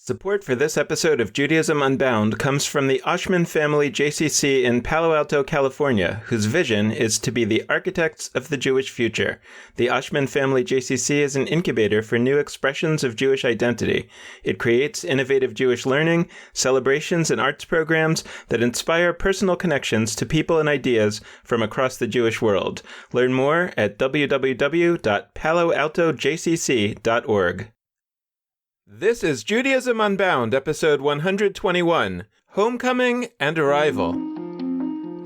Support for this episode of Judaism Unbound comes from the Oshman Family JCC in Palo Alto, California, whose vision is to be the architects of the Jewish future. The Oshman Family JCC is an incubator for new expressions of Jewish identity. It creates innovative Jewish learning, celebrations, and arts programs that inspire personal connections to people and ideas from across the Jewish world. Learn more at www.paloaltojcc.org. This is Judaism Unbound, episode 121, Homecoming and Arrival.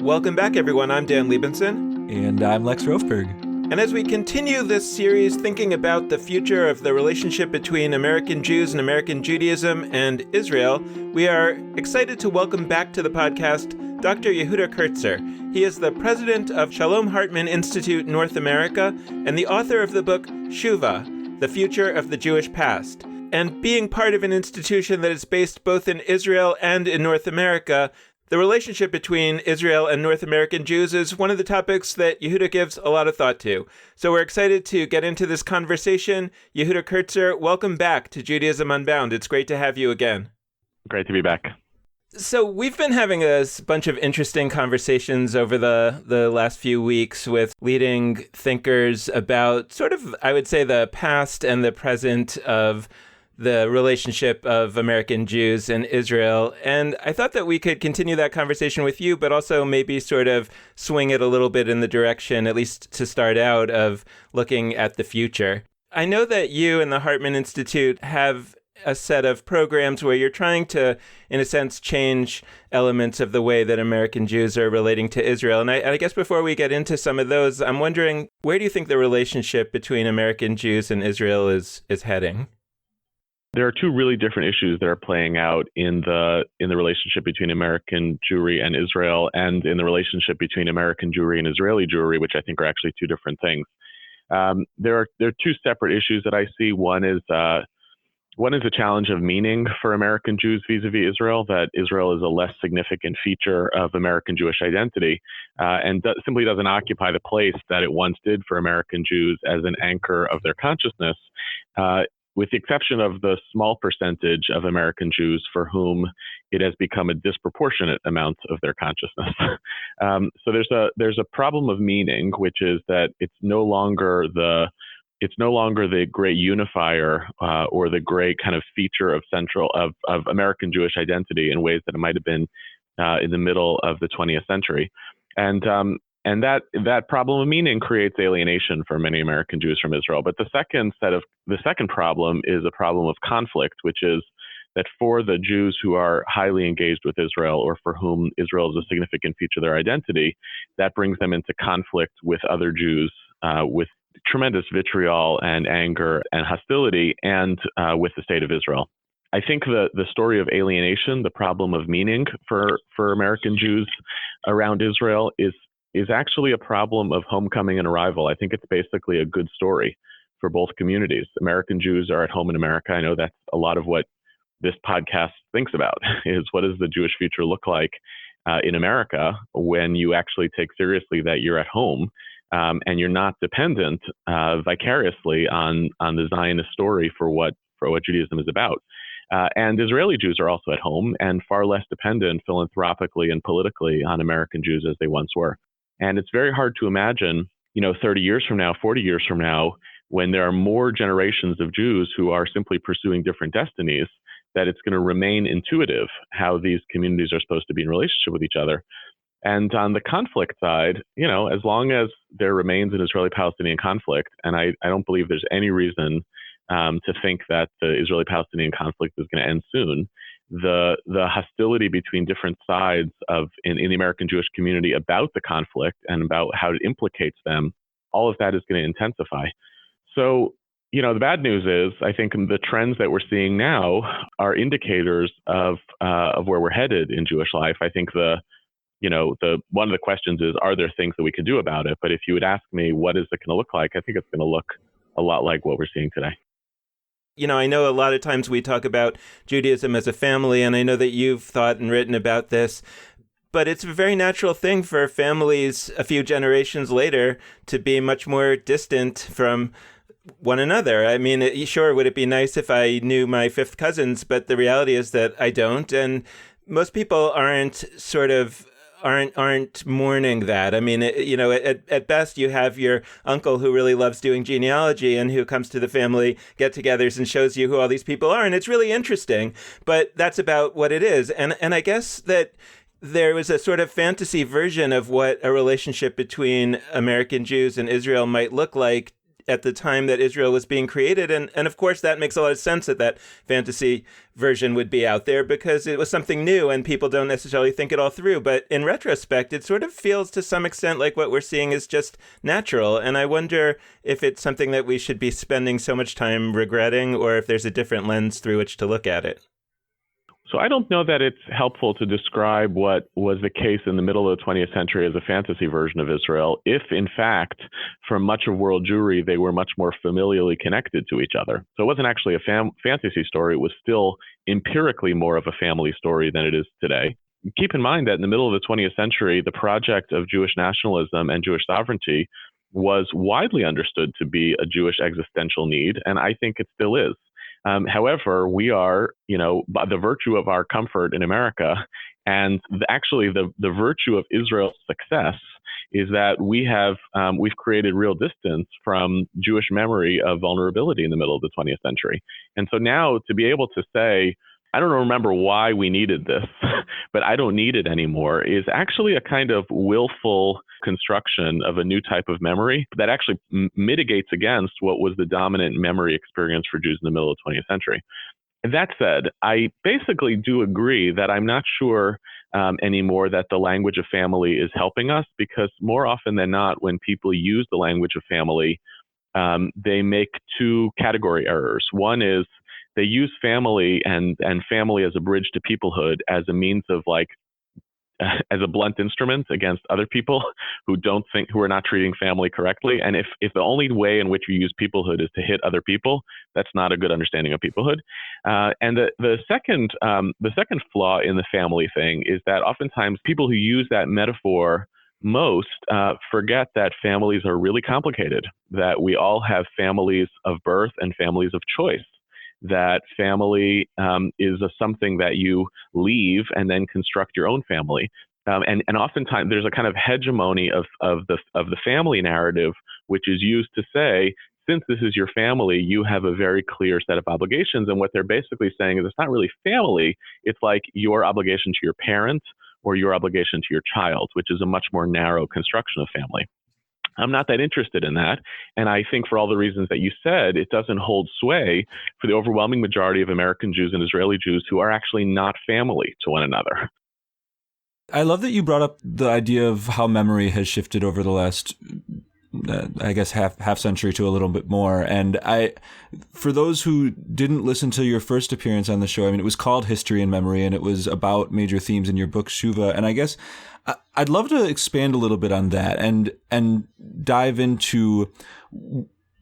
Welcome back, everyone. I'm Dan Liebenson. And I'm Lex Rofberg. And as we continue this series thinking about the future of the relationship between American Jews and American Judaism and Israel, we are excited to welcome back to the podcast Dr. Yehuda Kurtzer. He is the president of Shalom Hartman Institute North America and the author of the book Shuvah, The Future of the Jewish Past. And being part of an institution that is based both in Israel and in North America, the relationship between Israel and North American Jews is one of the topics that Yehuda gives a lot of thought to. So we're excited to get into this conversation. Yehuda Kurtzer, welcome back to Judaism Unbound. It's great to have you again. Great to be back. So we've been having a bunch of interesting conversations over the last few weeks with leading thinkers about sort of, I would say, the past and the present of the relationship of American Jews and Israel. And I thought that we could continue that conversation with you, but also maybe sort of swing it a little bit in the direction, at least to start out, of looking at the future. I know that you and the Hartman Institute have a set of programs where you're trying to, in a sense, change elements of the way that American Jews are relating to Israel. And I guess before we get into some of those, I'm wondering, where do you think the relationship between American Jews and Israel is heading? There are two really different issues that are playing out in the relationship between American Jewry and Israel, and in the relationship between American Jewry and Israeli Jewry, which I think are actually two different things. There are two separate issues that I see. One is a challenge of meaning for American Jews vis-a-vis Israel, that Israel is a less significant feature of American Jewish identity, and simply doesn't occupy the place that it once did for American Jews as an anchor of their consciousness, with the exception of the small percentage of American Jews for whom it has become a disproportionate amount of their consciousness. So there's a problem of meaning, which is that it's no longer the great unifier or the great kind of feature of American Jewish identity in ways that it might have been in the middle of the 20th century. And that problem of meaning creates alienation for many American Jews from Israel. But the second problem is a problem of conflict, which is that for the Jews who are highly engaged with Israel, or for whom Israel is a significant feature of their identity, that brings them into conflict with other Jews, with tremendous vitriol and anger and hostility, and with the state of Israel. I think the story of alienation, the problem of meaning for American Jews around Israel is actually a problem of homecoming and arrival. I think it's basically a good story for both communities. American Jews are at home in America. I know that's a lot of what this podcast thinks about, is what does the Jewish future look like in America when you actually take seriously that you're at home and you're not dependent vicariously on the Zionist story for what Judaism is about. And Israeli Jews are also at home and far less dependent philanthropically and politically on American Jews as they once were. And it's very hard to imagine, 30 years from now, 40 years from now, when there are more generations of Jews who are simply pursuing different destinies, that it's going to remain intuitive how these communities are supposed to be in relationship with each other. And on the conflict side, as long as there remains an Israeli-Palestinian conflict, and I don't believe there's any reason to think that the Israeli-Palestinian conflict is going to end soon, the hostility between different sides in the American Jewish community about the conflict and about how it implicates them, all of that is going to intensify. So, the bad news is, I think the trends that we're seeing now are indicators of where we're headed in Jewish life. I think one of the questions is, are there things that we can do about it? But if you would ask me, what is it going to look like? I think it's going to look a lot like what we're seeing today. I know a lot of times we talk about Judaism as a family, and I know that you've thought and written about this, but it's a very natural thing for families a few generations later to be much more distant from one another. I mean, sure, would it be nice if I knew my fifth cousins, but the reality is that I don't, and most people aren't mourning that. I mean, at best, you have your uncle who really loves doing genealogy and who comes to the family get-togethers and shows you who all these people are, and it's really interesting. But that's about what it is, and I guess that there was a sort of fantasy version of what a relationship between American Jews and Israel might look like at the time that Israel was being created. And of course, that makes a lot of sense that that fantasy version would be out there because it was something new and people don't necessarily think it all through. But in retrospect, it sort of feels to some extent like what we're seeing is just natural. And I wonder if it's something that we should be spending so much time regretting or if there's a different lens through which to look at it. So I don't know that it's helpful to describe what was the case in the middle of the 20th century as a fantasy version of Israel, if in fact, for much of world Jewry, they were much more familially connected to each other. So it wasn't actually a fantasy story. It was still empirically more of a family story than it is today. Keep in mind that in the middle of the 20th century, the project of Jewish nationalism and Jewish sovereignty was widely understood to be a Jewish existential need, and I think it still is. However, we are, by the virtue of our comfort in America, and actually the virtue of Israel's success is that we've created real distance from Jewish memory of vulnerability in the middle of the 20th century. And so now to be able to say, I don't remember why we needed this, but I don't need it anymore, is actually a kind of willful construction of a new type of memory that actually mitigates against what was the dominant memory experience for Jews in the middle of the 20th century. And that said, I basically do agree that I'm not sure anymore that the language of family is helping us, because more often than not, when people use the language of family, they make two category errors. One is they use family and family as a bridge to peoplehood as a means of as a blunt instrument against other people who are not treating family correctly. And if the only way in which you use peoplehood is to hit other people, that's not a good understanding of peoplehood. And the second flaw in the family thing is that oftentimes people who use that metaphor most forget that families are really complicated, that we all have families of birth and families of choice, that family is something that you leave and then construct your own family. And oftentimes there's a kind of hegemony of the family narrative, which is used to say, since this is your family, you have a very clear set of obligations. And what they're basically saying is it's not really family. It's like your obligation to your parent or your obligation to your child, which is a much more narrow construction of family. I'm not that interested in that. And I think for all the reasons that you said, it doesn't hold sway for the overwhelming majority of American Jews and Israeli Jews who are actually not family to one another. I love that you brought up the idea of how memory has shifted over the last, I guess, half century to a little bit more. And for those who didn't listen to your first appearance on the show, I mean, it was called History and Memory, and it was about major themes in your book, Shuva. And I guess I'd love to expand a little bit on that and dive into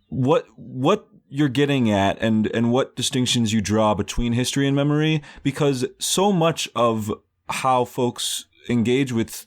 what you're getting at and what distinctions you draw between history and memory, because so much of how folks engage with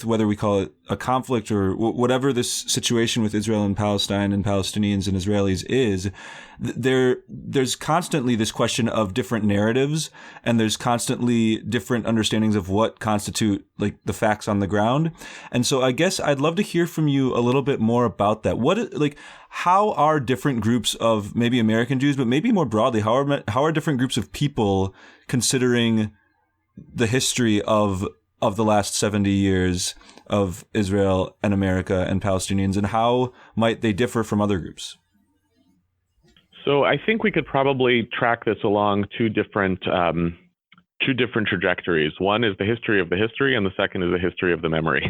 whether we call it a conflict or whatever this situation with Israel and Palestine and Palestinians and Israelis is, there's constantly this question of different narratives, and there's constantly different understandings of what constitute like the facts on the ground. And so I guess I'd love to hear from you a little bit more about that. How are different groups of maybe American Jews, but maybe more broadly, how are different groups of people considering the history of the last 70 years of Israel and America and Palestinians, and how might they differ from other groups? So I think we could probably track this along two different trajectories. One is the history of the history, and the second is the history of the memory.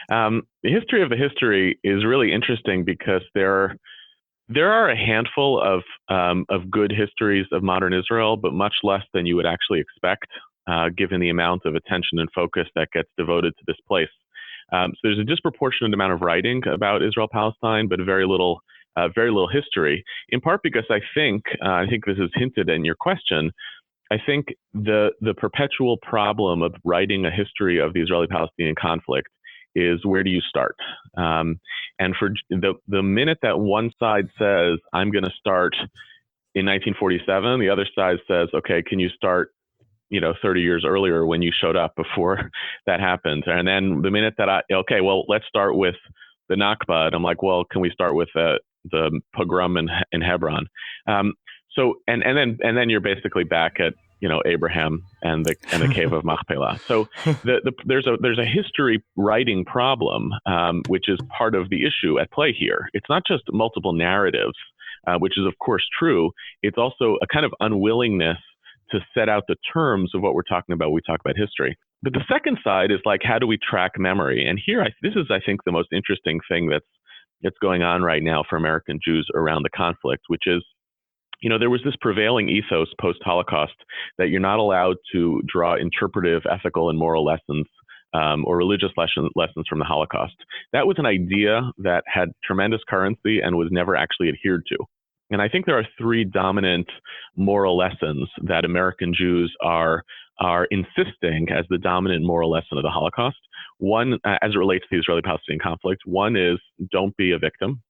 The history of the history is really interesting because there are a handful of good histories of modern Israel, but much less than you would actually expect, given the amount of attention and focus that gets devoted to this place. So there's a disproportionate amount of writing about Israel-Palestine, but very little history, in part because I think this is hinted in your question, I think the perpetual problem of writing a history of the Israeli-Palestinian conflict is where do you start? And for the minute that one side says, I'm going to start in 1947, the other side says, okay, can you start 30 years earlier when you showed up before that happened? And then the minute that let's start with the Nakba. And I'm like, well, can we start with the pogrom in Hebron? So then you're basically back at Abraham and the cave of Machpelah. So there's a history writing problem, which is part of the issue at play here. It's not just multiple narratives, which is of course true. It's also a kind of unwillingness to set out the terms of what we're talking about when we talk about history. But the second side is like, how do we track memory? And here, this is, I think, the most interesting thing that's going on right now for American Jews around the conflict, which is, there was this prevailing ethos post-Holocaust that you're not allowed to draw interpretive, ethical, and moral lessons or religious lessons from the Holocaust. That was an idea that had tremendous currency and was never actually adhered to. And I think there are three dominant moral lessons that American Jews are insisting as the dominant moral lesson of the Holocaust. One, as it relates to the Israeli-Palestinian conflict, one is don't be a victim,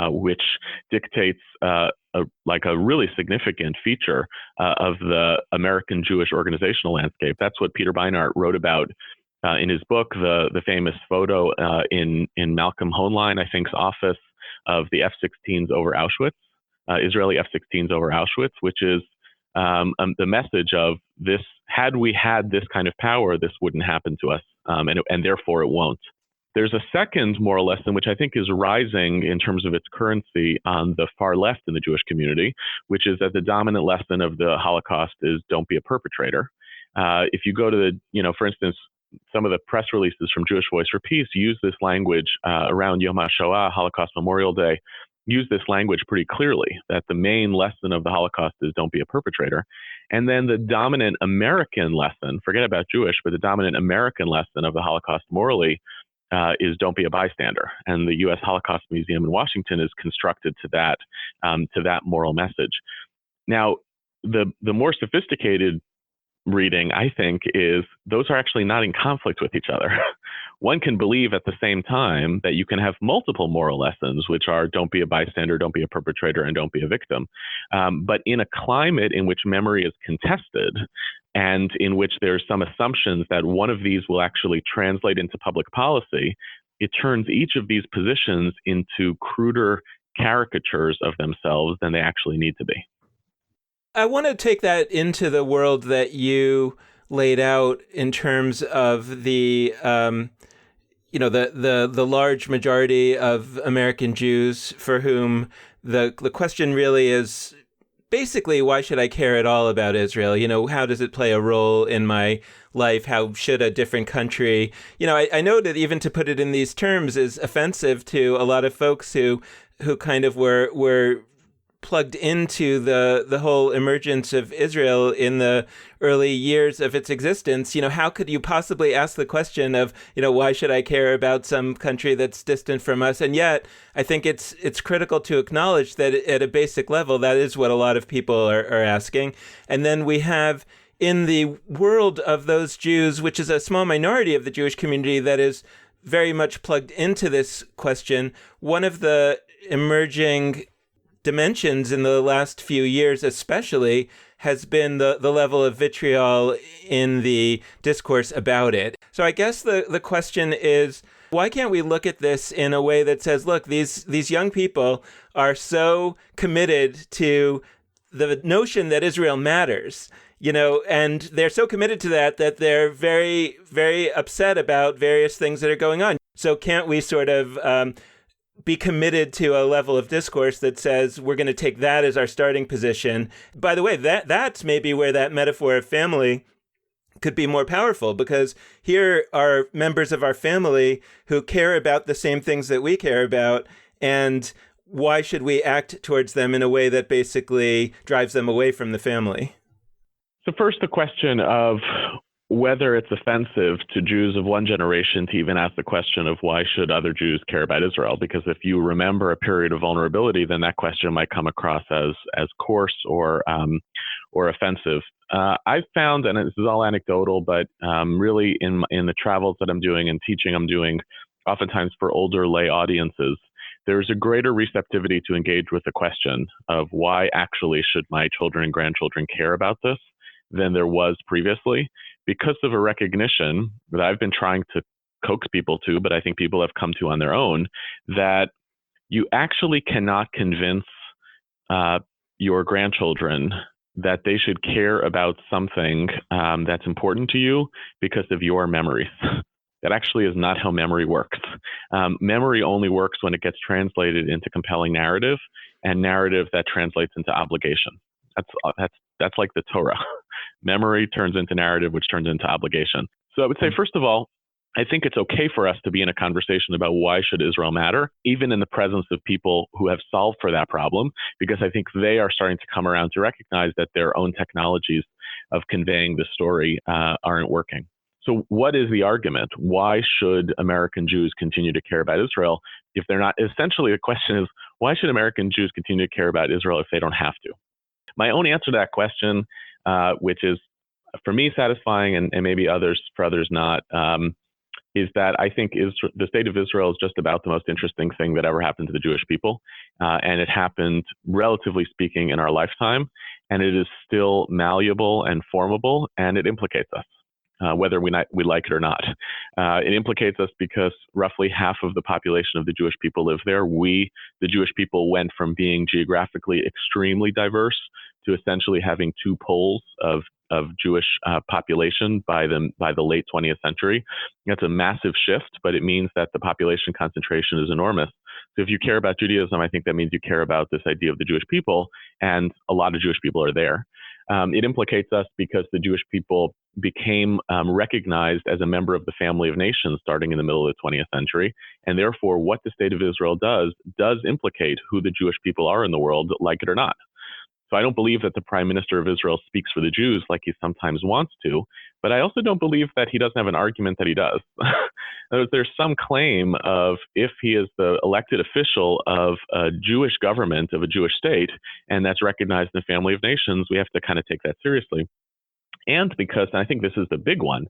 which dictates a really significant feature of the American Jewish organizational landscape. That's what Peter Beinart wrote about in his book, the famous photo in Malcolm Hoenlein, I think's office, of the F-16s over Auschwitz. Israeli F-16s over Auschwitz, which is the message of this: had we had this kind of power, this wouldn't happen to us, and therefore it won't. There's a second moral lesson, which I think is rising in terms of its currency on the far left in the Jewish community, which is that the dominant lesson of the Holocaust is don't be a perpetrator. If you go to for instance, some of the press releases from Jewish Voice for Peace use this language around Yom HaShoah, Holocaust Memorial Day, use this language pretty clearly, that the main lesson of the Holocaust is don't be a perpetrator. And then the dominant American lesson, forget about Jewish, but the dominant American lesson of the Holocaust morally is don't be a bystander. And the U.S. Holocaust Museum in Washington is constructed to that moral message. Now, the more sophisticated reading, I think, is those are actually not in conflict with each other. One can believe at the same time that you can have multiple moral lessons, which are don't be a bystander, don't be a perpetrator, and don't be a victim. But in a climate in which memory is contested and in which there's some assumptions that one of these will actually translate into public policy, it turns each of these positions into cruder caricatures of themselves than they actually need to be. I want to take that into the world that you laid out in terms of the large majority of American Jews for whom the question really is basically, why should I care at all about Israel? How does it play a role in my life? How should a different country? I know that even to put it in these terms is offensive to a lot of folks who kind of were plugged into the whole emergence of Israel in the early years of its existence. How could you possibly ask the question of, why should I care about some country that's distant from us? And yet, I think it's critical to acknowledge that at a basic level, that is what a lot of people are asking. And then we have in the world of those Jews, which is a small minority of the Jewish community that is very much plugged into this question, one of the emerging dimensions in the last few years especially has been the level of vitriol in the discourse about it. So I guess the question is, why can't we look at this in a way that says, look, these young people are so committed to the notion that Israel matters, and they're so committed to that they're very, very upset about various things that are going on. So can't we sort of be committed to a level of discourse that says we're going to take that as our starting position? By the way, that's maybe where that metaphor of family could be more powerful, because here are members of our family who care about the same things that we care about, and why should we act towards them in a way that basically drives them away from the family? So first, the question of whether it's offensive to Jews of one generation to even ask the question of why should other Jews care about Israel? Because if you remember a period of vulnerability, then that question might come across as coarse or offensive. I've found, and this is all anecdotal, but really in the travels that I'm doing and teaching I'm doing oftentimes for older lay audiences, there's a greater receptivity to engage with the question of why actually should my children and grandchildren care about this than there was previously, because of a recognition that I've been trying to coax people to, but I think people have come to on their own, that you actually cannot convince your grandchildren that they should care about something that's important to you because of your memories. That actually is not how memory works. Memory only works when it gets translated into compelling narrative, and narrative that translates into obligation. That's like the Torah. Memory turns into narrative, which turns into obligation. So I would say, first of all, I think it's okay for us to be in a conversation about why should Israel matter, even in the presence of people who have solved for that problem, because I think they are starting to come around to recognize that their own technologies of conveying the story aren't working. So what is the argument? Why should American Jews continue to care about Israel if they're not? Essentially, the question is, why should American Jews continue to care about Israel if they don't have to? My own answer to that question, which is for me satisfying and maybe for others not, is that I think the state of Israel is just about the most interesting thing that ever happened to the Jewish people. And it happened, relatively speaking, in our lifetime. And it is still malleable and formable, and it implicates us. Whether we like it or not. It implicates us because roughly half of the population of the Jewish people live there. We, the Jewish people, went from being geographically extremely diverse to essentially having two poles of Jewish population by the late 20th century. That's a massive shift, but it means that the population concentration is enormous. So if you care about Judaism, I think that means you care about this idea of the Jewish people, and a lot of Jewish people are there. It implicates us because the Jewish people became recognized as a member of the family of nations starting in the middle of the 20th century. And therefore, what the state of Israel does implicate who the Jewish people are in the world, like it or not. So I don't believe that the prime minister of Israel speaks for the Jews like he sometimes wants to, but I also don't believe that he doesn't have an argument that he does. There's some claim of, if he is the elected official of a Jewish government, of a Jewish state, and that's recognized in the family of nations, we have to kind of take that seriously. And because, and I think this is the big one,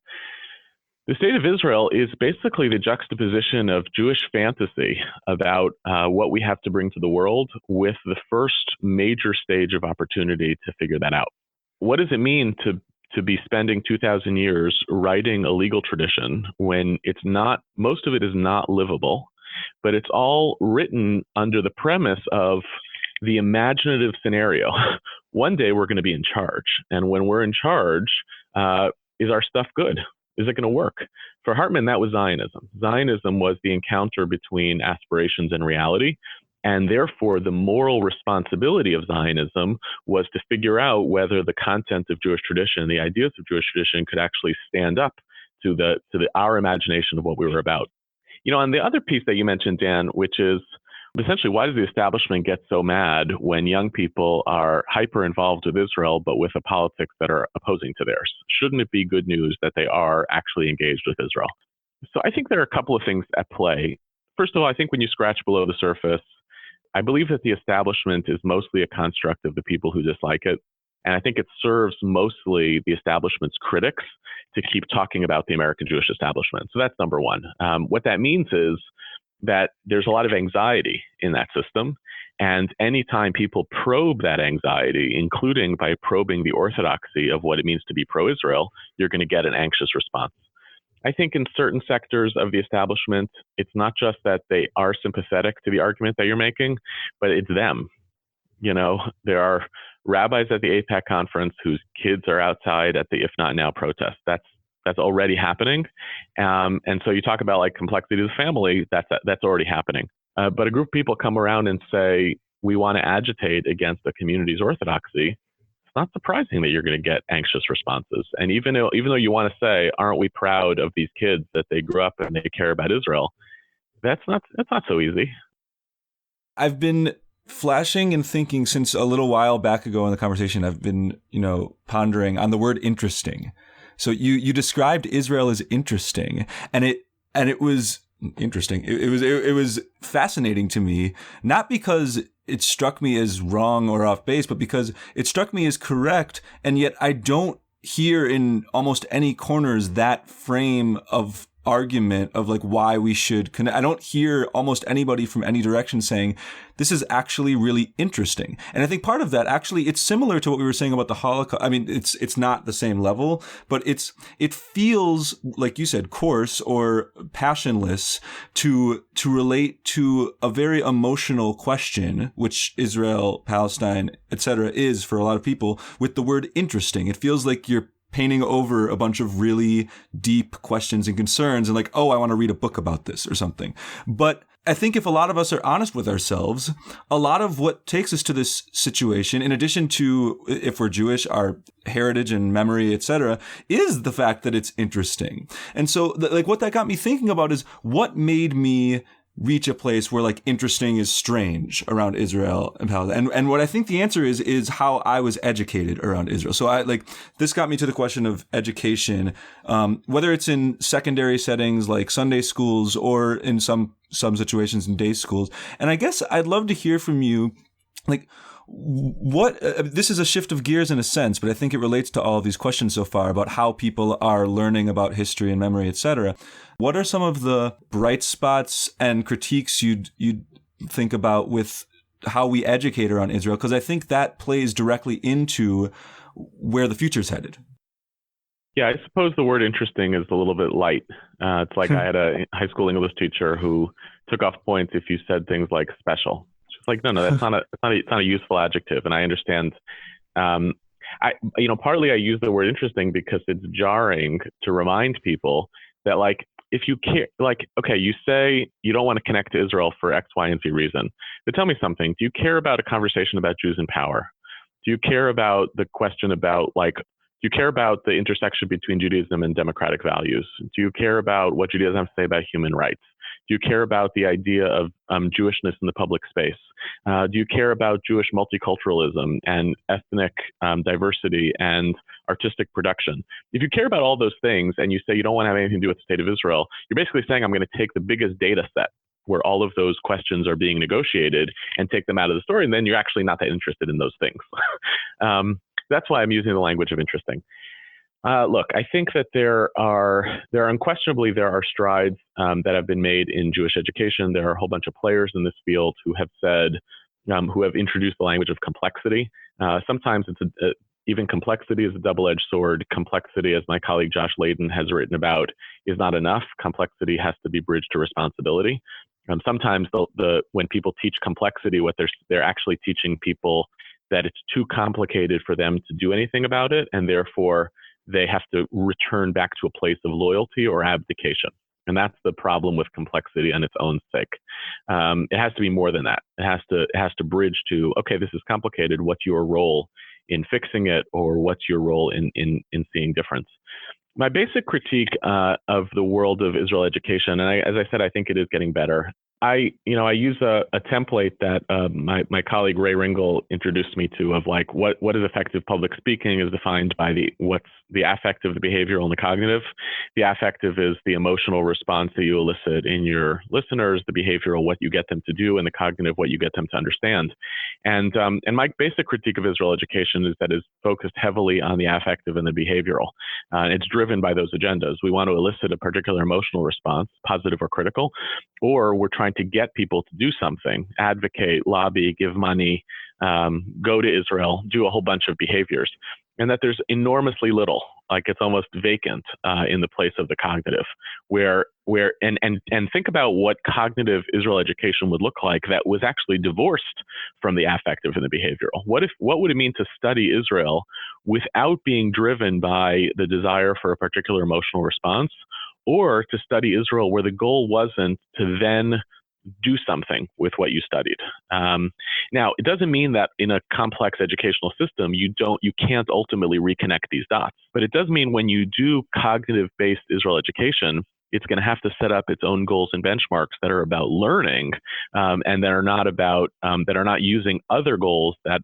the state of Israel is basically the juxtaposition of Jewish fantasy about what we have to bring to the world with the first major stage of opportunity to figure that out. What does it mean to be spending 2,000 years writing a legal tradition when most of it is not livable, but it's all written under the premise of the imaginative scenario? One day we're going to be in charge. And when we're in charge, is our stuff good? Is it going to work? For Hartman, that was Zionism. Zionism was the encounter between aspirations and reality. And therefore, the moral responsibility of Zionism was to figure out whether the content of Jewish tradition, the ideas of Jewish tradition, could actually stand up to our imagination of what we were about. And the other piece that you mentioned, Dan, which is essentially, why does the establishment get so mad when young people are hyper involved with Israel, but with a politics that are opposing to theirs? Shouldn't it be good news that they are actually engaged with Israel? So I think there are a couple of things at play. First of all, I think when you scratch below the surface, I believe that the establishment is mostly a construct of the people who dislike it. And I think it serves mostly the establishment's critics to keep talking about the American Jewish establishment. So that's number one. What that means is that there's a lot of anxiety in that system. And anytime people probe that anxiety, including by probing the orthodoxy of what it means to be pro-Israel, you're going to get an anxious response. I think in certain sectors of the establishment, it's not just that they are sympathetic to the argument that you're making, but it's them. There are rabbis at the AIPAC conference whose kids are outside at the If Not Now protest. That's already happening. And so you talk about like complexity of the family, that's already happening. But a group of people come around and say, we want to agitate against the community's orthodoxy. It's not surprising that you're going to get anxious responses. And even though you want to say, aren't we proud of these kids that they grew up and they care about Israel? That's not so easy. I've been flashing and thinking since a little while back ago in the conversation, I've been, pondering on the word interesting. So you described Israel as interesting, and it was interesting. It was fascinating to me, not because it struck me as wrong or off base, but because it struck me as correct, and yet I don't hear in almost any corners that frame of argument of like why we should connect. I don't hear almost anybody from any direction saying this is actually really interesting. And I think part of that actually, it's similar to what we were saying about the Holocaust. I mean, it's not the same level, but it feels like you said coarse or passionless to relate to a very emotional question, which Israel, Palestine, etc. is for a lot of people, with the word interesting. It feels like you're painting over a bunch of really deep questions and concerns and like, oh, I want to read a book about this or something. But I think if a lot of us are honest with ourselves, a lot of what takes us to this situation, in addition to, if we're Jewish, our heritage and memory, etc., is the fact that it's interesting. And so like what that got me thinking about is what made me reach a place where like interesting is strange around Israel and Palestine. And what I think the answer is how I was educated around Israel. So this got me to the question of education, whether it's in secondary settings like Sunday schools or in some situations in day schools. And I guess I'd love to hear from you, like, what this is a shift of gears in a sense, but I think it relates to all of these questions so far about how people are learning about history and memory, etc. What are some of the bright spots and critiques you'd think about with how we educate around Israel? Because I think that plays directly into where the future's headed. Yeah, I suppose the word interesting is a little bit light. It's like I had a high school English teacher who took off points if you said things like special. She's like, no, that's not a useful adjective. And I understand. Partly I use the word interesting because it's jarring to remind people that, like, if you care, like, okay, you say you don't want to connect to Israel for X, Y, and Z reason, but tell me something. Do you care about a conversation about Jews in power? Do you care about the question about, like, do you care about the intersection between Judaism and democratic values? Do you care about what Judaism has to say about human rights? Do you care about the idea of Jewishness in the public space? Do you care about Jewish multiculturalism and ethnic diversity and artistic production? If you care about all those things and you say you don't want to have anything to do with the state of Israel, you're basically saying I'm going to take the biggest data set where all of those questions are being negotiated and take them out of the story, and then you're actually not that interested in those things. That's why I'm using the language of interesting. Look, I think that there are unquestionably strides that have been made in Jewish education. There are a whole bunch of players in this field who have said, who have introduced the language of complexity. Sometimes it's even complexity is a double-edged sword. Complexity, as my colleague Josh Layden has written about, is not enough. Complexity has to be bridged to responsibility. Sometimes when people teach complexity, what they're actually teaching people that it's too complicated for them to do anything about it, and therefore they have to return back to a place of loyalty or abdication. And that's the problem with complexity on its own sake. It has to be more than that. It has to bridge to, okay, this is complicated. What's your role in fixing it, or what's your role in seeing difference? My basic critique of the world of Israel education, and as I said, I think it is getting better. I use a template that my colleague Ray Ringel introduced me to, of like what is effective public speaking is defined by what's the affective, the behavioral, and the cognitive. The affective is the emotional response that you elicit in your listeners, the behavioral, what you get them to do, and the cognitive, what you get them to understand. And my basic critique of Israel education is that it's focused heavily on the affective and the behavioral. It's driven by those agendas. We want to elicit a particular emotional response, positive or critical, or we're trying to get people to do something, advocate, lobby, give money, go to Israel, do a whole bunch of behaviors, and that there's enormously little, like it's almost vacant in the place of the cognitive, where think about what cognitive Israel education would look like that was actually divorced from the affective and the behavioral. What would it mean to study Israel without being driven by the desire for a particular emotional response, or to study Israel where the goal wasn't to then do something with what you studied. Now, it doesn't mean that in a complex educational system, you can't ultimately reconnect these dots. But it does mean when you do cognitive-based Israel education, it's going to have to set up its own goals and benchmarks that are about learning, and that are not using other goals that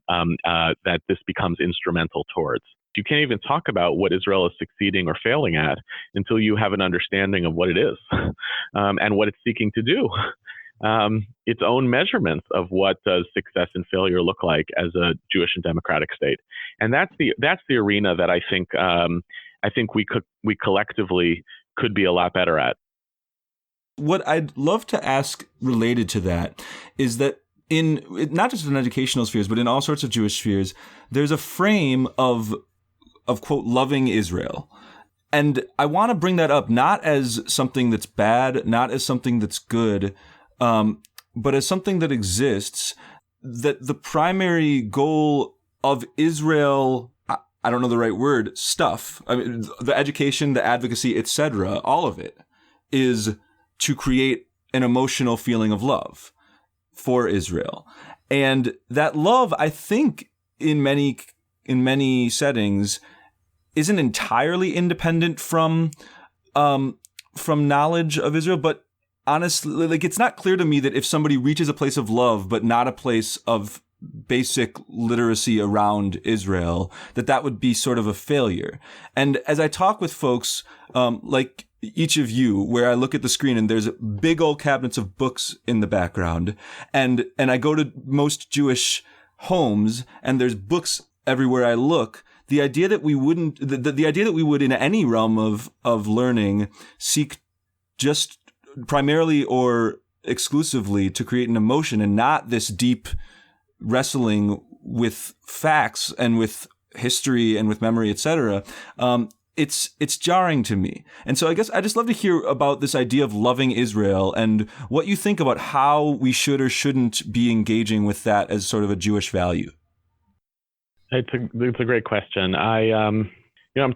this becomes instrumental towards. You can't even talk about what Israel is succeeding or failing at until you have an understanding of what it is and what it's seeking to do. Its own measurements of what does success and failure look like as a Jewish and democratic state, and that's the arena that I think we collectively could be a lot better at. What I'd love to ask related to that is that in not just in educational spheres, but in all sorts of Jewish spheres, there's a frame of quote, loving Israel. And I want to bring that up not as something that's bad, not as something that's good, but as something that exists, that the primary goal of Israel, I don't know the right word, stuff, I mean, the education, the advocacy, etc., all of it is to create an emotional feeling of love for Israel. And that love, I think, in many settings, isn't entirely independent from knowledge of Israel, but honestly, like, it's not clear to me that if somebody reaches a place of love, but not a place of basic literacy around Israel, that would be sort of a failure. And as I talk with folks, like each of you, where I look at the screen and there's big old cabinets of books in the background, and I go to most Jewish homes and there's books everywhere I look, the idea that we wouldn't, the idea that we would in any realm of learning seek just primarily or exclusively to create an emotion and not this deep wrestling with facts and with history and with memory, etc. It's jarring to me. And so I guess I just love to hear about this idea of loving Israel and what you think about how we should or shouldn't be engaging with that as sort of a Jewish value. It's a great question. I'm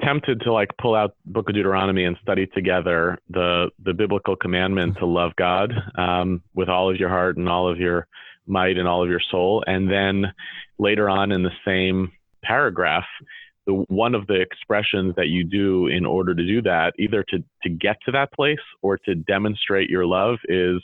tempted to pull out Book of Deuteronomy and study together the biblical commandment to love God with all of your heart and all of your might and all of your soul. And then later on in the same paragraph, one of the expressions that you do in order to do that, either to get to that place or to demonstrate your love, is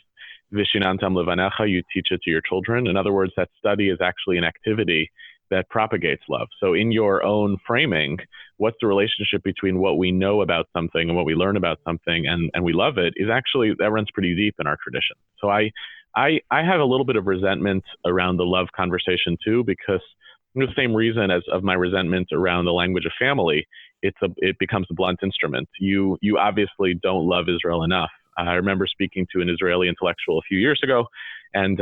Vishinantam Levanecha, you teach it to your children. In other words, that study is actually an activity that propagates love. So in your own framing, what's the relationship between what we know about something and what we learn about something and we love it, is actually, that runs pretty deep in our tradition. So I have a little bit of resentment around the love conversation too, because for the same reason as of my resentment around the language of family, it becomes a blunt instrument. You obviously don't love Israel enough. I remember speaking to an Israeli intellectual a few years ago, and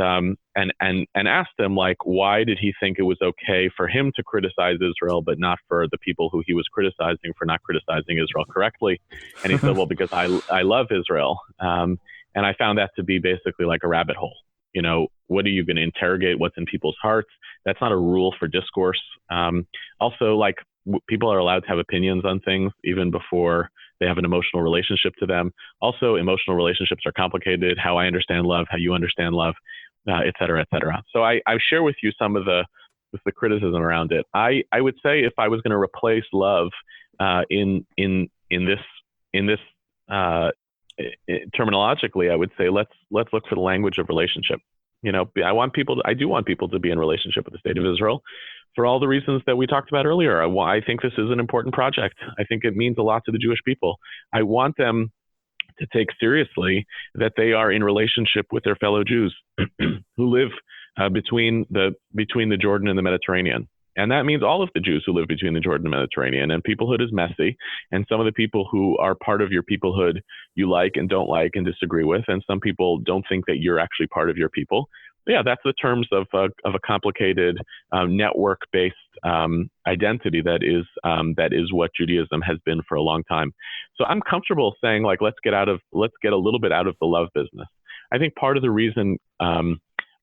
asked him, why did he think it was okay for him to criticize Israel, but not for the people who he was criticizing for not criticizing Israel correctly? And he said, well, because I love Israel. And I found that to be basically like a rabbit hole. What are you going to interrogate? What's in people's hearts? That's not a rule for discourse. Also, people are allowed to have opinions on things even before they have an emotional relationship to them. Also, emotional relationships are complicated. How I understand love, how you understand love, et cetera, et cetera. So I share with you some of the criticism around it. I would say if I was going to replace love in this terminologically, I would say let's look for the language of relationship. I do want people to be in relationship with the state of Israel for all the reasons that we talked about earlier. I think this is an important project. I think it means a lot to the Jewish people. I want them to take seriously that they are in relationship with their fellow Jews who live between the Jordan and the Mediterranean. And that means all of the Jews who live between the Jordan and the Mediterranean. And peoplehood is messy. And some of the people who are part of your peoplehood you like and don't like and disagree with. And some people don't think that you're actually part of your people. But yeah, that's the terms of a complicated network-based identity that is what Judaism has been for a long time. So I'm comfortable saying, let's get a little bit out of the love business. I think part of the reason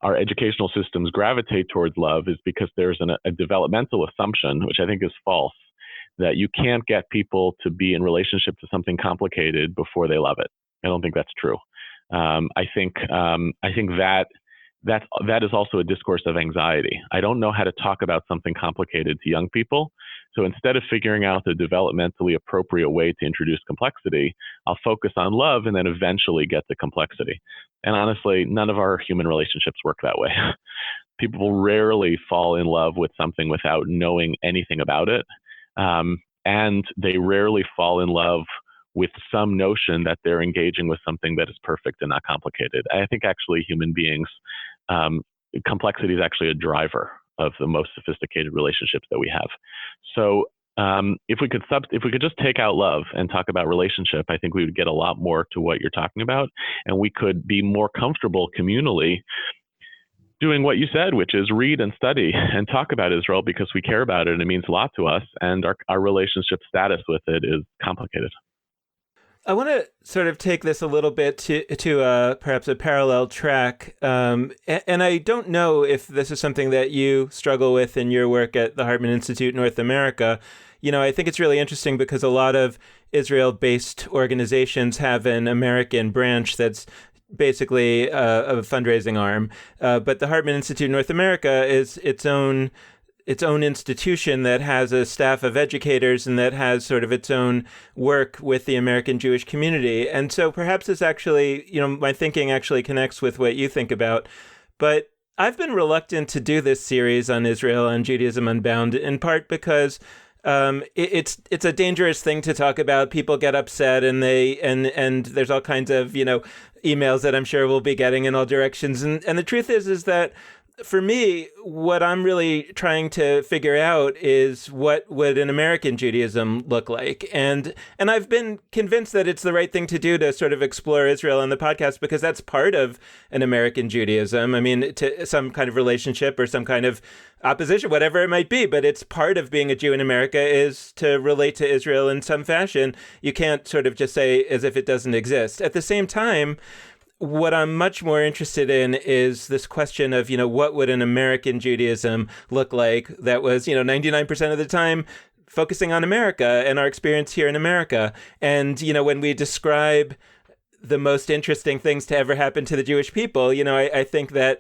our educational systems gravitate towards love is because there's a developmental assumption, which I think is false, that you can't get people to be in relationship to something complicated before they love it. I don't think that's true. I think that is also a discourse of anxiety. I don't know how to talk about something complicated to young people. So instead of figuring out the developmentally appropriate way to introduce complexity, I'll focus on love and then eventually get to complexity. And honestly, none of our human relationships work that way. People rarely fall in love with something without knowing anything about it. And they rarely fall in love with some notion that they're engaging with something that is perfect and not complicated. I think actually human beings, complexity is actually a driver of the most sophisticated relationships that we have. So if we could just take out love and talk about relationship, I think we would get a lot more to what you're talking about, and we could be more comfortable communally doing what you said, which is read and study and talk about Israel because we care about it and it means a lot to us, and our relationship status with it is complicated. I want to sort of take this a little bit to perhaps a parallel track. And I don't know if this is something that you struggle with in your work at the Hartman Institute North America. I think it's really interesting because a lot of Israel-based organizations have an American branch that's basically a fundraising arm. But the Hartman Institute North America is its own institution that has a staff of educators and that has sort of its own work with the American Jewish community. And so perhaps this actually, my thinking actually connects with what you think about. But I've been reluctant to do this series on Israel and Judaism Unbound, in part because it's a dangerous thing to talk about. People get upset, and there's all kinds of emails that I'm sure we'll be getting in all directions. And the truth is that for me, what I'm really trying to figure out is what would an American Judaism look like. And I've been convinced that it's the right thing to do to sort of explore Israel on the podcast, because that's part of an American Judaism. I mean, to some kind of relationship or some kind of opposition, whatever it might be. But it's part of being a Jew in America is to relate to Israel in some fashion. You can't sort of just say as if it doesn't exist. At the same time, what I'm much more interested in is this question of, what would an American Judaism look like that was, 99% of the time focusing on America and our experience here in America. And, when we describe the most interesting things to ever happen to the Jewish people, I think that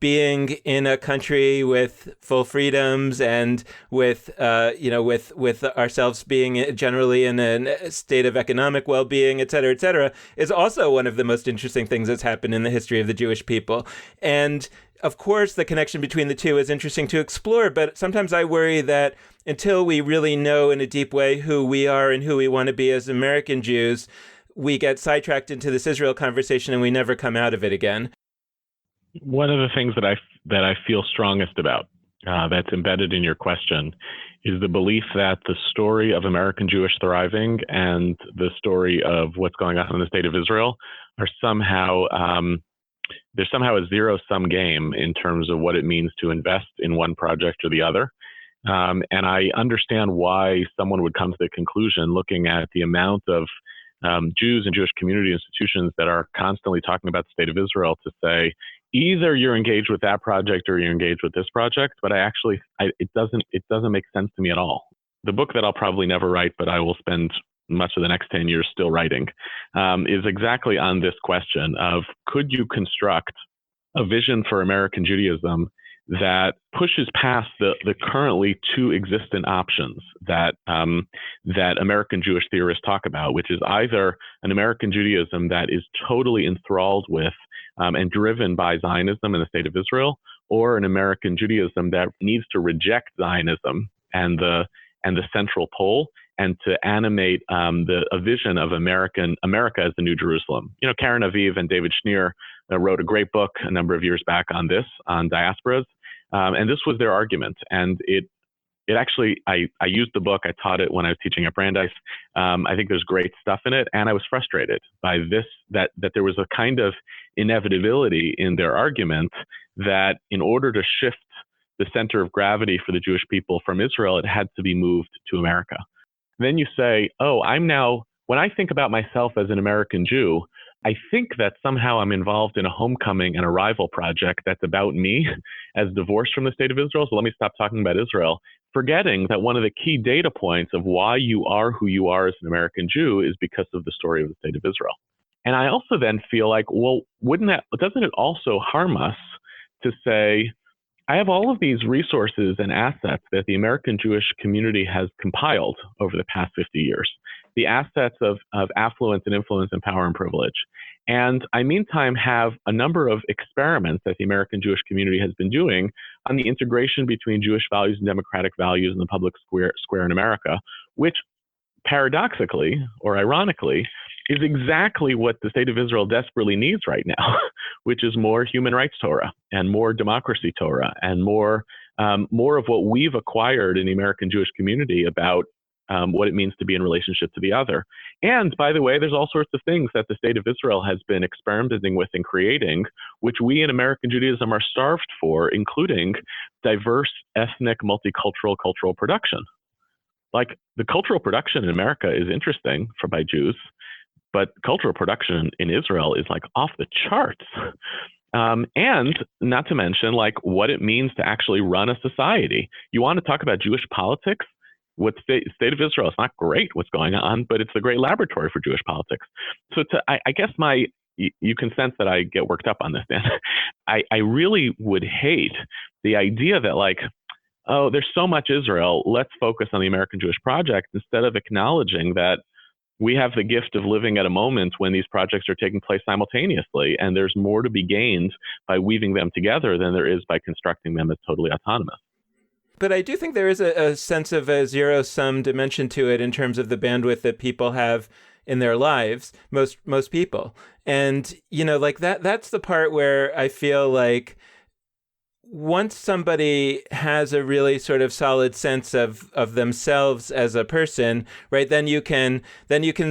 being in a country with full freedoms and with ourselves being generally in a state of economic well-being, et cetera, is also one of the most interesting things that's happened in the history of the Jewish people. And of course, the connection between the two is interesting to explore, but sometimes I worry that until we really know in a deep way who we are and who we want to be as American Jews, we get sidetracked into this Israel conversation and we never come out of it again. One of the things that I feel strongest about that's embedded in your question is the belief that the story of American Jewish thriving and the story of what's going on in the state of Israel are somehow there's somehow a zero-sum game in terms of what it means to invest in one project or the other. And I understand why someone would come to the conclusion, looking at the amount of Jews and Jewish community institutions that are constantly talking about the state of Israel, to say, either you're engaged with that project or you're engaged with this project. But it doesn't make sense to me at all. The book that I'll probably never write, but I will spend much of the next 10 years still writing, is exactly on this question of, could you construct a vision for American Judaism that pushes past the currently two existent options that American Jewish theorists talk about, which is either an American Judaism that is totally enthralled with and driven by Zionism and the state of Israel, or an American Judaism that needs to reject Zionism and the central pole, and to animate a vision of America as the New Jerusalem. Karen Aviv and David Schneer wrote a great book a number of years back on diasporas, and this was their argument. And it actually, I used the book, I taught it when I was teaching at Brandeis. I think there's great stuff in it, and I was frustrated by this, that there was a kind of inevitability in their argument that in order to shift the center of gravity for the Jewish people from Israel, it had to be moved to America. Then you say, when I think about myself as an American Jew, I think that somehow I'm involved in a homecoming and arrival project that's about me as divorced from the state of Israel. So let me stop talking about Israel, forgetting that one of the key data points of why you are who you are as an American Jew is because of the story of the state of Israel. And I also then feel like, well, doesn't it also harm us to say, I have all of these resources and assets that the American Jewish community has compiled over the past 50 years, the assets of affluence and influence and power and privilege. And I, meantime, have a number of experiments that the American Jewish community has been doing on the integration between Jewish values and democratic values in the public square in America, which paradoxically or ironically is exactly what the state of Israel desperately needs right now, which is more human rights Torah and more democracy Torah and more more of what we've acquired in the American Jewish community about what it means to be in relationship to the other. And by the way, there's all sorts of things that the state of Israel has been experimenting with and creating, which we in American Judaism are starved for, including diverse, ethnic, multicultural cultural production. Like the cultural production in America is interesting by Jews, but cultural production in Israel is like off the charts. And not to mention like what it means to actually run a society. You want to talk about Jewish politics? What state of Israel, it's not great what's going on, but it's a great laboratory for Jewish politics. So I guess you can sense that I get worked up on this, Dan. I really would hate the idea that like, oh, there's so much Israel, let's focus on the American Jewish project instead of acknowledging that we have the gift of living at a moment when these projects are taking place simultaneously, and there's more to be gained by weaving them together than there is by constructing them as totally autonomous. But I do think there is a sense of a zero-sum dimension to it in terms of the bandwidth that people have in their lives, most people. And, like that's the part where I feel like once somebody has a really sort of solid sense of themselves as a person, right, then you can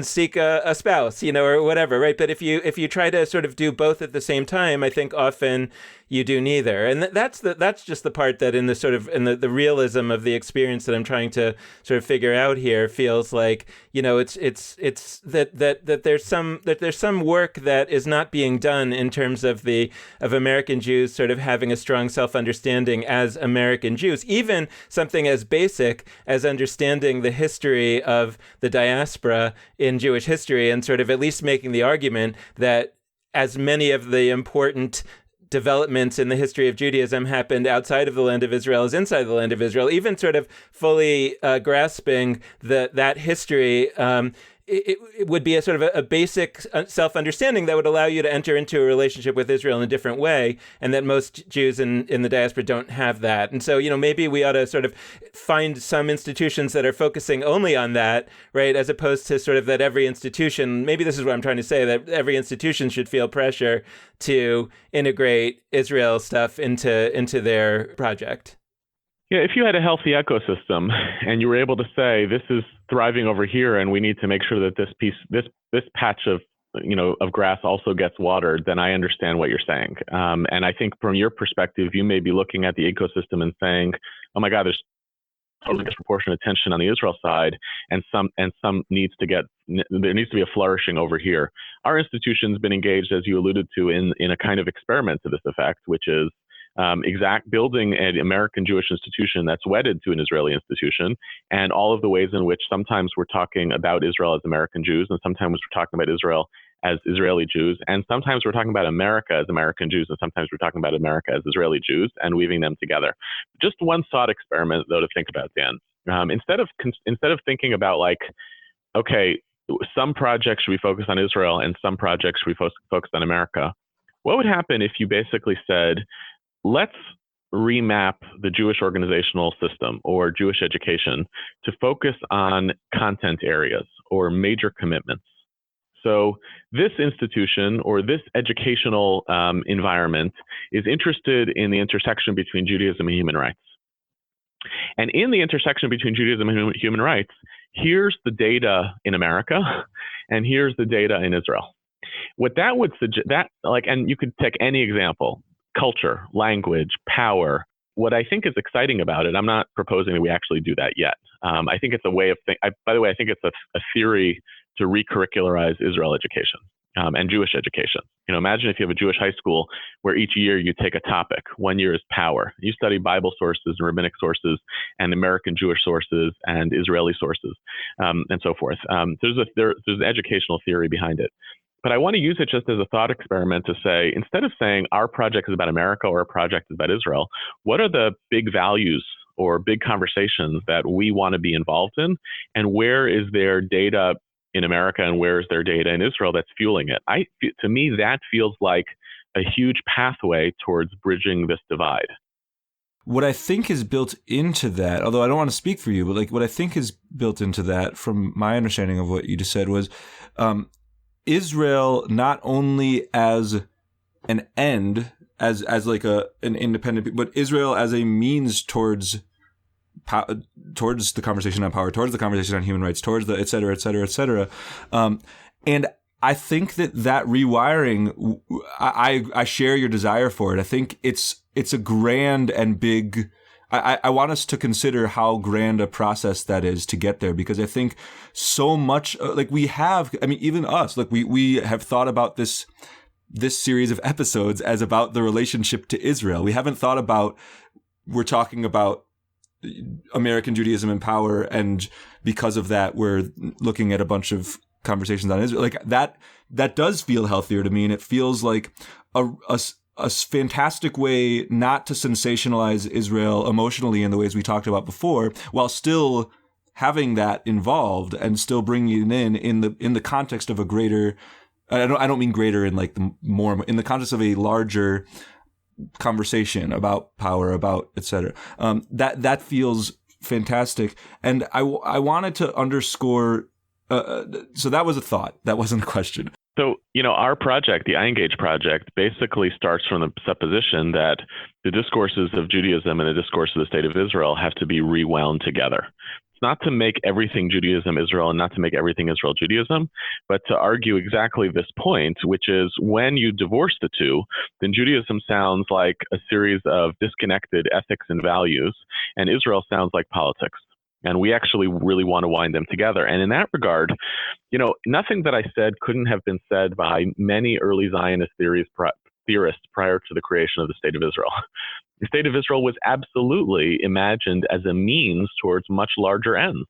seek a spouse, or whatever, right? But if you try to sort of do both at the same time, I think often you do neither. And that's just the part that in the sort of in the realism of the experience that I'm trying to sort of figure out here feels like, it's that there's some work that is not being done in terms of American Jews sort of having a strong self-understanding as American Jews, even something as basic as understanding the history of the diaspora in Jewish history and sort of at least making the argument that as many of the important developments in the history of Judaism happened outside of the land of Israel as inside the land of Israel, even sort of fully grasping that history, it would be a sort of a basic self-understanding that would allow you to enter into a relationship with Israel in a different way, and that most Jews in the diaspora don't have that. And so, maybe we ought to sort of find some institutions that are focusing only on that, right, as opposed to sort of that every institution, maybe this is what I'm trying to say, that every institution should feel pressure to integrate Israel stuff into their project. Yeah, if you had a healthy ecosystem and you were able to say this is thriving over here, and we need to make sure that this patch of grass also gets watered, then I understand what you're saying. And I think from your perspective, you may be looking at the ecosystem and saying, "Oh my God, there's totally disproportionate attention on the Israel side, and there needs to be a flourishing over here." Our institution's been engaged, as you alluded to, in a kind of experiment to this effect, which is building an American Jewish institution that's wedded to an Israeli institution, and all of the ways in which sometimes we're talking about Israel as American Jews, and sometimes we're talking about Israel as Israeli Jews, and sometimes we're talking about America as American Jews, and sometimes we're talking about America as Israeli Jews, and weaving them together. Just one thought experiment, though, to think about, Dan. Instead of thinking about like, okay, some projects should we focus on Israel and some projects should we focus on America, what would happen if you basically said, let's remap the Jewish organizational system or Jewish education to focus on content areas or major commitments? So this institution or this educational environment is interested in the intersection between Judaism and human rights. And in the intersection between Judaism and human rights, here's the data in America and here's the data in Israel. What that would suggest, and you could take any example, culture, language, power. What I think is exciting about it, I'm not proposing that we actually do that yet. I think it's a way of by the way, I think it's a theory to recurricularize Israel education and Jewish education. Imagine if you have a Jewish high school where each year you take a topic. 1 year is power. You study Bible sources and rabbinic sources and American Jewish sources and Israeli sources and so forth. There's an educational theory behind it. But I want to use it just as a thought experiment to say, instead of saying our project is about America or our project is about Israel, what are the big values or big conversations that we want to be involved in? And where is there data in America and where is there data in Israel that's fueling it? To me, that feels like a huge pathway towards bridging this divide. What I think is built into that, although I don't want to speak for you, but like what I think is built into that from my understanding of what you just said was, Israel not only as an end, as like an independent, but Israel as a means towards the conversation on power, towards the conversation on human rights, towards the et cetera, et cetera, et cetera. And I think that rewiring, I share your desire for it. I think it's a grand and big. I want us to consider how grand a process that is to get there, because I think so much, like we have, I mean, even us, like we have thought about this series of episodes as about the relationship to Israel. We haven't thought about, we're talking about American Judaism and power, and because of that, we're looking at a bunch of conversations on Israel. Like that does feel healthier to me, and it feels like a fantastic way not to sensationalize Israel emotionally in the ways we talked about before, while still having that involved and still bringing it in the context of a greater. I don't mean greater in like the more in the context of a larger conversation about power, about et cetera. That feels fantastic, and I wanted to underscore. So that was a thought. That wasn't a question. So, our project, the iEngage project, basically starts from the supposition that the discourses of Judaism and the discourse of the state of Israel have to be rewound together. It's not to make everything Judaism Israel and not to make everything Israel Judaism, but to argue exactly this point, which is when you divorce the two, then Judaism sounds like a series of disconnected ethics and values, and Israel sounds like politics. And we actually really want to wind them together. And in that regard, nothing that I said couldn't have been said by many early Zionist theorists prior to the creation of the State of Israel. The State of Israel was absolutely imagined as a means towards much larger ends.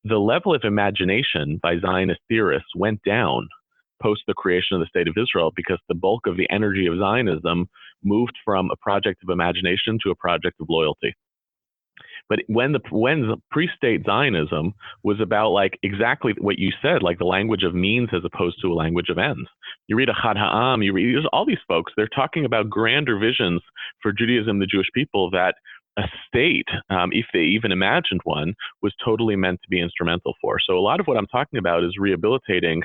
The level of imagination by Zionist theorists went down post the creation of the State of Israel because the bulk of the energy of Zionism moved from a project of imagination to a project of loyalty. But when the pre-state Zionism was about like exactly what you said, like the language of means as opposed to a language of ends. You read Ahad Ha'am, you read all these folks, they're talking about grander visions for Judaism, the Jewish people, that a state, if they even imagined one, was totally meant to be instrumental for. So a lot of what I'm talking about is rehabilitating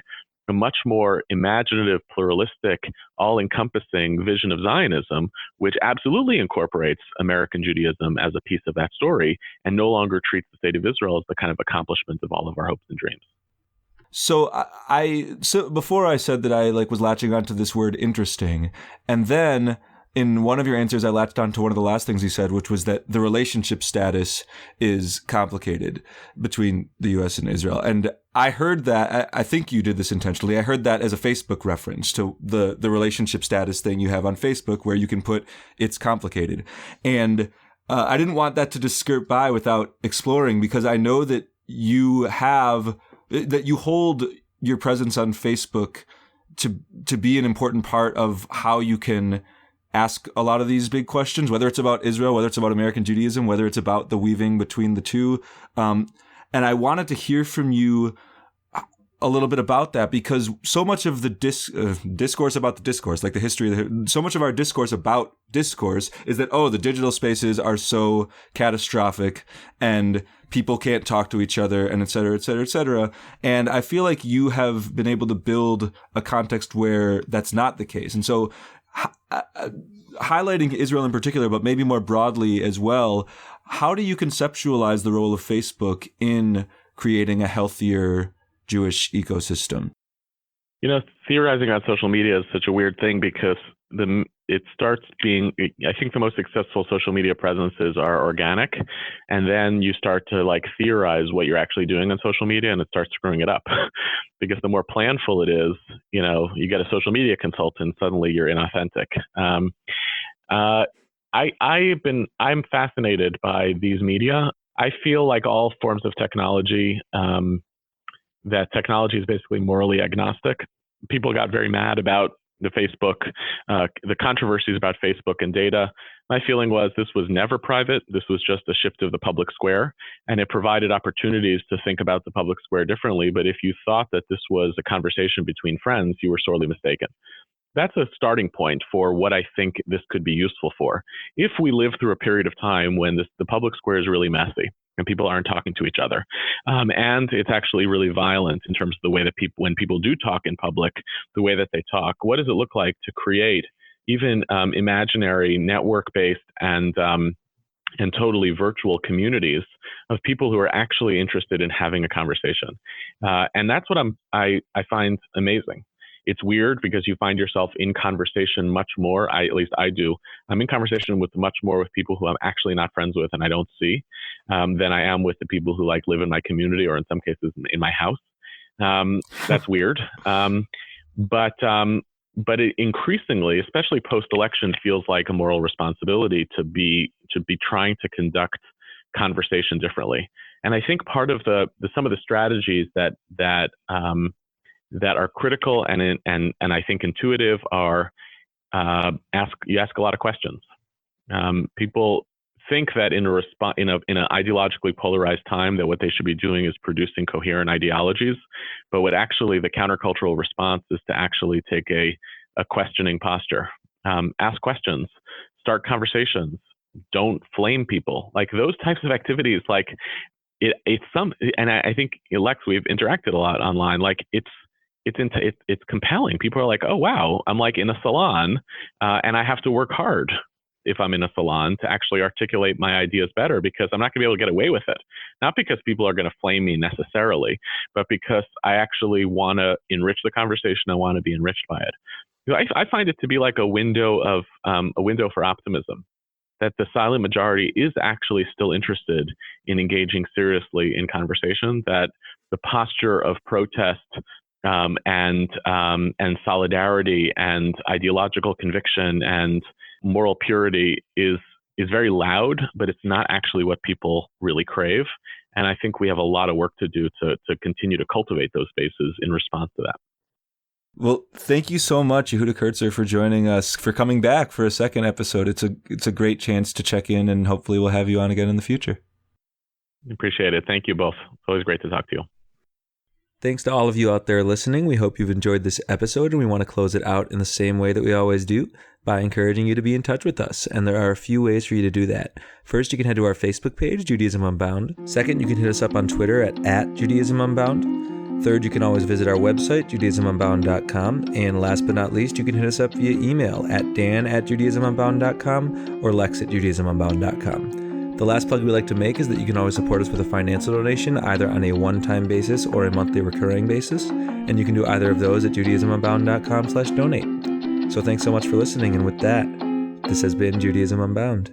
a much more imaginative, pluralistic, all-encompassing vision of Zionism, which absolutely incorporates American Judaism as a piece of that story and no longer treats the state of Israel as the kind of accomplishment of all of our hopes and dreams. So so before I said that I was latching onto this word interesting, and then in one of your answers, I latched on to one of the last things you said, which was that the relationship status is complicated between the U.S. and Israel. And I heard that, I think you did this intentionally, I heard that as a Facebook reference to the relationship status thing you have on Facebook, where you can put it's complicated. And I didn't want that to just skirt by without exploring, because I know that you hold your presence on Facebook to be an important part of how you can ask a lot of these big questions, whether it's about Israel, whether it's about American Judaism, whether it's about the weaving between the two. And I wanted to hear from you a little bit about that, because so much of the discourse about the discourse, like the history, so much of our discourse about discourse is that, the digital spaces are so catastrophic and people can't talk to each other, and et cetera, et cetera, et cetera. And I feel like you have been able to build a context where that's not the case. And so highlighting Israel in particular, but maybe more broadly as well, how do you conceptualize the role of Facebook in creating a healthier Jewish ecosystem? Theorizing on social media is such a weird thing, because it starts being, I think the most successful social media presences are organic, and then you start to theorize what you're actually doing on social media, and it starts screwing it up. Because the more planful it is, you get a social media consultant, suddenly you're inauthentic. I'm fascinated by these media. I feel like all forms of technology, that technology is basically morally agnostic. People got very mad about the controversies about Facebook and data. My feeling was this was never private. This was just a shift of the public square, and it provided opportunities to think about the public square differently. But if you thought that this was a conversation between friends, you were sorely mistaken. That's a starting point for what I think this could be useful for. If we live through a period of time when the public square is really messy and people aren't talking to each other, and it's actually really violent in terms of the way that when people do talk in public, the way that they talk, what does it look like to create even imaginary network-based and totally virtual communities of people who are actually interested in having a conversation. And that's what I find amazing. It's weird because you find yourself in conversation much more. At least I do. I'm in conversation with much more with people who I'm actually not friends with and I don't see than I am with the people who like live in my community or in some cases in my house. That's weird. But it increasingly, especially post-election, feels like a moral responsibility to be trying to conduct conversation differently. And I think part of some of the strategies that are critical and I think intuitive are you ask a lot of questions. People think that in an ideologically polarized time that what they should be doing is producing coherent ideologies, but what actually the countercultural response is to actually take a questioning posture. Ask questions, start conversations, don't flame people. Like those types of activities, like it's some, and I think Lex, we've interacted a lot online. Like it's compelling. People are like, oh wow, I'm like in a salon, and I have to work hard if I'm in a salon to actually articulate my ideas better because I'm not going to be able to get away with it. Not because people are going to flame me necessarily, but because I actually want to enrich the conversation. I want to be enriched by it. I find it to be like a window for optimism, that the silent majority is actually still interested in engaging seriously in conversation, that the posture of protest and solidarity and ideological conviction and moral purity is very loud, but it's not actually what people really crave. And I think we have a lot of work to do to continue to cultivate those spaces in response to that. Well, thank you so much, Yehuda Kurtzer, for joining us, for coming back for a second episode. It's a great chance to check in, and hopefully we'll have you on again in the future. Appreciate it. Thank you both. It's always great to talk to you. Thanks to all of you out there listening. We hope you've enjoyed this episode, and we want to close it out in the same way that we always do, by encouraging you to be in touch with us. And there are a few ways for you to do that. First, you can head to our Facebook page, Judaism Unbound. Second, you can hit us up on Twitter at Judaism Unbound. Third, you can always visit our website, judaismunbound.com. And last but not least, you can hit us up via email at dan@judaismunbound.com or lex@judaismunbound.com. The last plug we like to make is that you can always support us with a financial donation, either on a one-time basis or a monthly recurring basis. And you can do either of those at judaismunbound.com/donate. So thanks so much for listening. And with that, this has been Judaism Unbound.